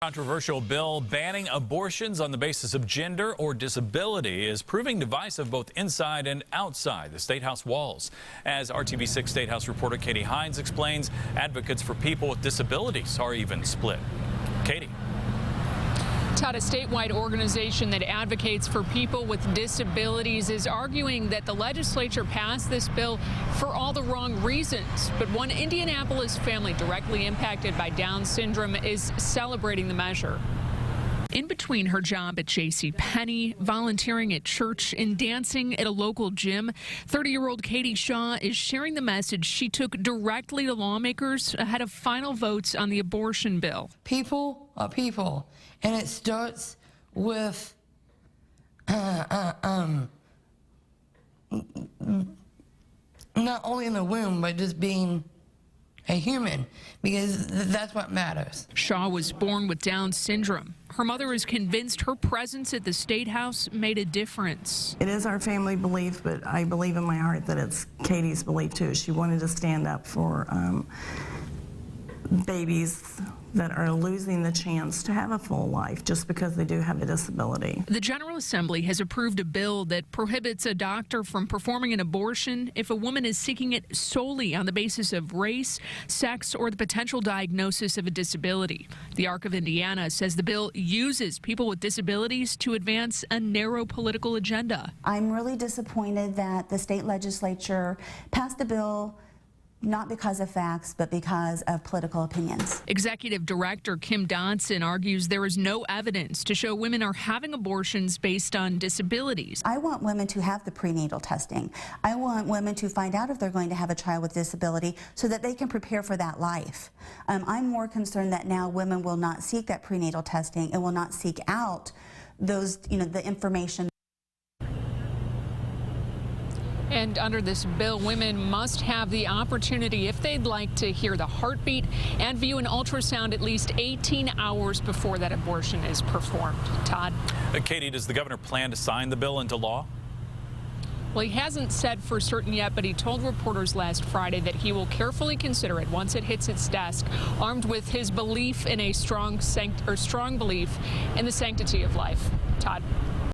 Controversial bill banning abortions on the basis of gender or disability is proving divisive both inside and outside the Statehouse walls. As RTV6 Statehouse reporter Katie Hines explains, advocates for people with disabilities are even split. Katie. Todd, a statewide organization that advocates for people with disabilities is arguing that the legislature passed this bill for all the wrong reasons. But one Indianapolis family directly impacted by Down syndrome is celebrating the measure. In between her job at JCPenney, volunteering at church, and dancing at a local gym, 30-year-old Katie Shaw is sharing the message she took directly to lawmakers ahead of final votes on the abortion bill. People are people, and it starts with not only in the womb, but just being a human, because that's what matters. Shaw was born with Down syndrome. Her mother is convinced her presence at the Statehouse made a difference. It is our family belief, but I believe in my heart that it's Katie's belief too. She wanted to stand up for babies that are losing the chance to have a full life just because they do have a disability. The General Assembly has approved a bill that prohibits a doctor from performing an abortion if a woman is seeking it solely on the basis of race, sex, or the potential diagnosis of a disability. The Arc of Indiana says the bill uses people with disabilities to advance a narrow political agenda. I'm really disappointed that the state legislature passed the bill not because of facts, but because of political opinions. Executive Director Kim Dodson argues there is no evidence to show women are having abortions based on disabilities. I want women to have the prenatal testing. I want women to find out if they're going to have a child with disability so that they can prepare for that life. I'm more concerned that now women will not seek that prenatal testing and will not seek out those, the information. And under this bill, women must have the opportunity, if they'd like, to hear the heartbeat and view an ultrasound at least 18 hours before that abortion is performed. Todd? Katie, does the governor plan to sign the bill into law? Well, he hasn't said for certain yet, but he told reporters last Friday that he will carefully consider it once it hits its desk, armed with his belief in a strong belief in the sanctity of life. Todd?